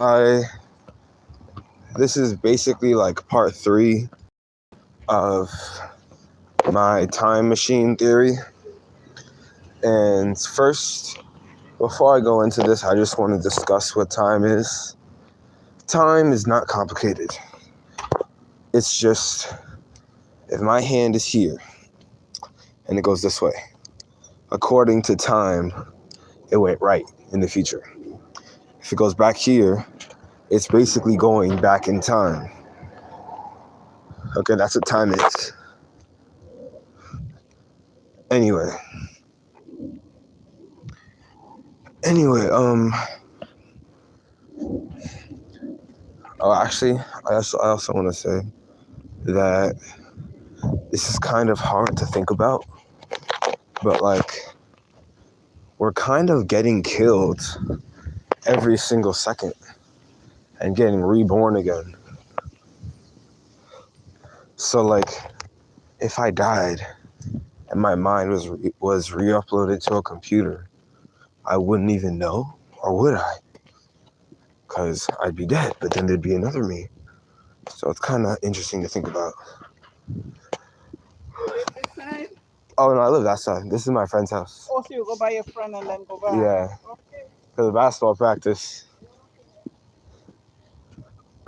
I this is basically like part 3 of my time machine theory. And first, before I go into this, I just want to discuss what time is. Time is not complicated. It's just, if my hand is here and it goes this way, according to time, it went right in the future. If it goes back here, it's basically going back in time. Okay, that's what time is. Anyway, actually, I also want to say that this is kind of hard to think about, but like, we're kind of getting killed every single second and getting reborn again. So like, if I died and my mind was re-uploaded to a computer, I wouldn't even know, or would I? Because I'd be dead, but then there'd be another me. So it's kind of interesting to think about. You live this side? Oh, no, I live that side. This is my friend's house. Oh, so you go by your friend and then go back? Yeah. Okay. For the basketball practice.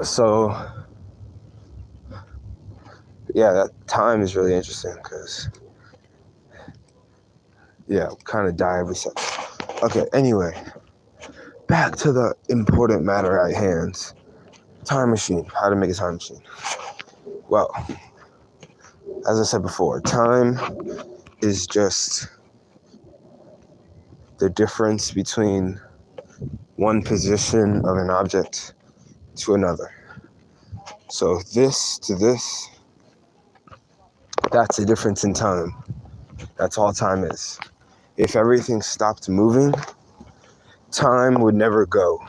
So, yeah, that time is really interesting because, yeah, kind of die every second. Okay, anyway, back to the important matter at hand. Time machine. How to make a time machine. Well, as I said before, time is just the difference between one position of an object to another. So this to this, that's the difference in time. That's all time is. If everything stopped moving, time would never go.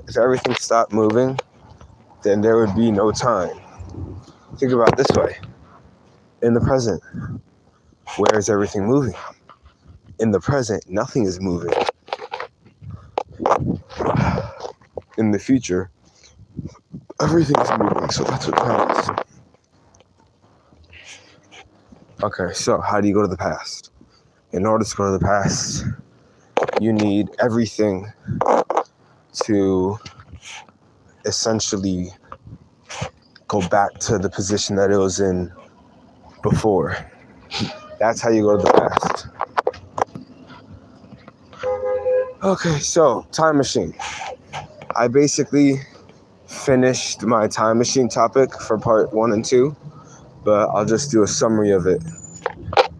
If everything stopped moving, then there would be no time. Think about it this way. In the present, where is everything moving? In the present, nothing is moving. In the future, everything is moving, so that's what time is. Okay, so how do you go to the past? In order to go to the past, you need everything to essentially go back to the position that it was in before. That's how you go to the past. Okay, so time machine. I basically finished my time machine topic for part 1 and 2, but I'll just do a summary of it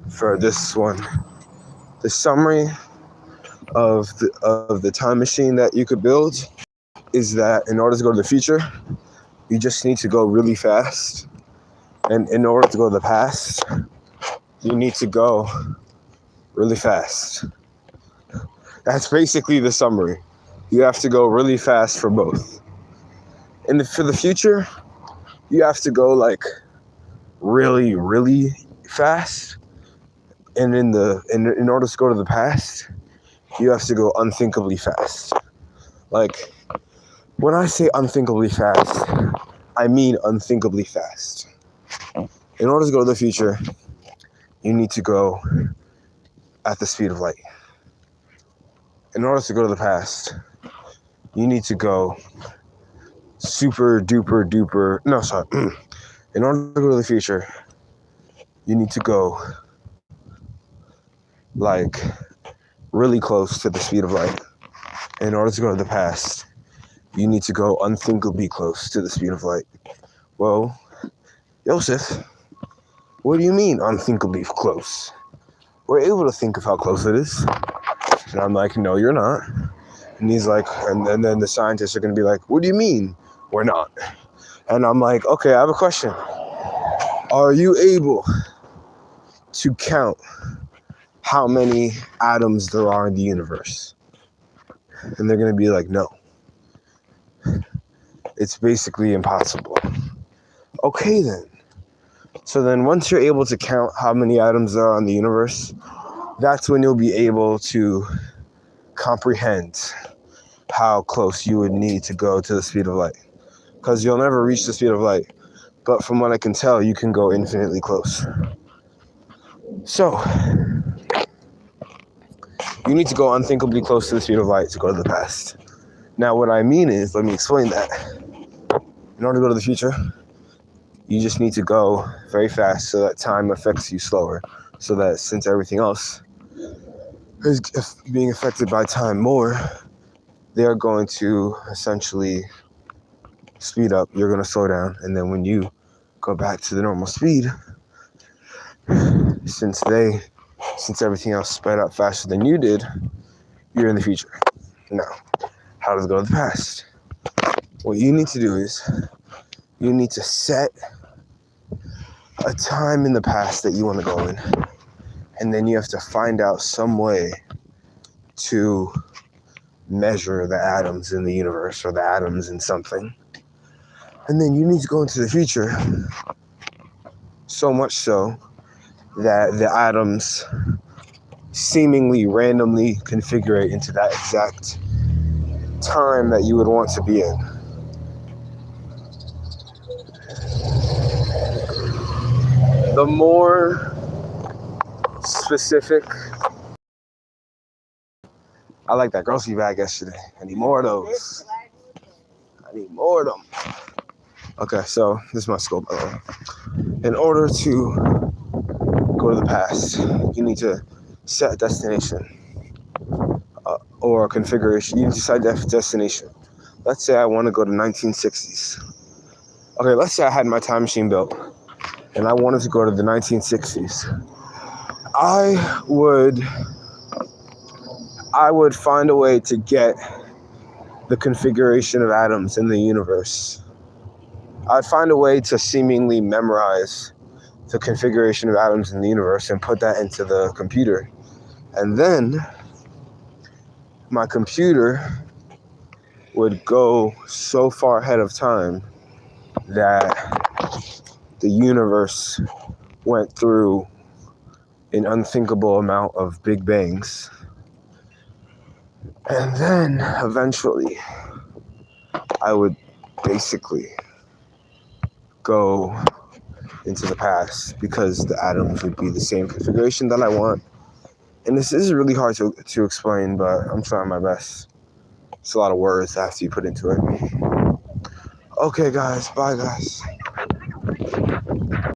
for this one. The summary of the time machine that you could build is that in order to go to the future, you just need to go really fast. And in order to go to the past, you need to go really fast. That's basically the summary. You have to go really fast for both. And for the future, you have to go like really, really fast. And in order to go to the past, you have to go unthinkably fast. Like, when I say unthinkably fast, I mean unthinkably fast. In order to go to the future, you need to go at the speed of light. In order to go to the past, you need to go super duper duper. No, sorry. In order to go to the future, you need to go like really close to the speed of light. In order to go to the past, you need to go unthinkably close to the speed of light. Well, Joseph, what do you mean unthinkably close? We're able to think of how close it is. And I'm like, no, you're not. And he's like, and then the scientists are going to be like, what do you mean we're not? And I'm like, okay, I have a question. Are you able to count how many atoms there are in the universe? And they're going to be like, no. It's basically impossible. Okay, then. So then once you're able to count how many atoms there are in the universe, that's when you'll be able to comprehend how close you would need to go to the speed of light. Because you'll never reach the speed of light. But from what I can tell, you can go infinitely close. So, you need to go unthinkably close to the speed of light to go to the past. Now, what I mean is, let me explain that. In order to go to the future, you just need to go very fast so that time affects you slower. So that since everything else is being affected by time more, they're going to essentially speed up. You're going to slow down. And then when you go back to the normal speed, since everything else sped up faster than you did, you're in the future. Now, how does it go to the past? What you need to do is you need to set a time in the past that you want to go in, and then you have to find out some way to measure the atoms in the universe or the atoms in something. And then you need to go into the future, so much so that the atoms seemingly randomly configure into that exact time that you would want to be in. The more specific, I like that grocery bag yesterday. I need more of those. I need more of them. Okay, so this is my scope, by the way. In order to go to the past, you need to set a destination or a configuration. You need to decide that destination. Let's say I want to go to 1960s. Okay, let's say I had my time machine built and I wanted to go to the 1960s. I would find a way to get the configuration of atoms in the universe. I'd find a way to seemingly memorize the configuration of atoms in the universe and put that into the computer. And then my computer would go so far ahead of time that the universe went through an unthinkable amount of Big Bangs. And then eventually I would basically go into the past because the atoms would be the same configuration that I want. And this is really hard to explain, but I'm trying my best. It's a lot of words that have to be put into it. Okay, guys. Bye, guys.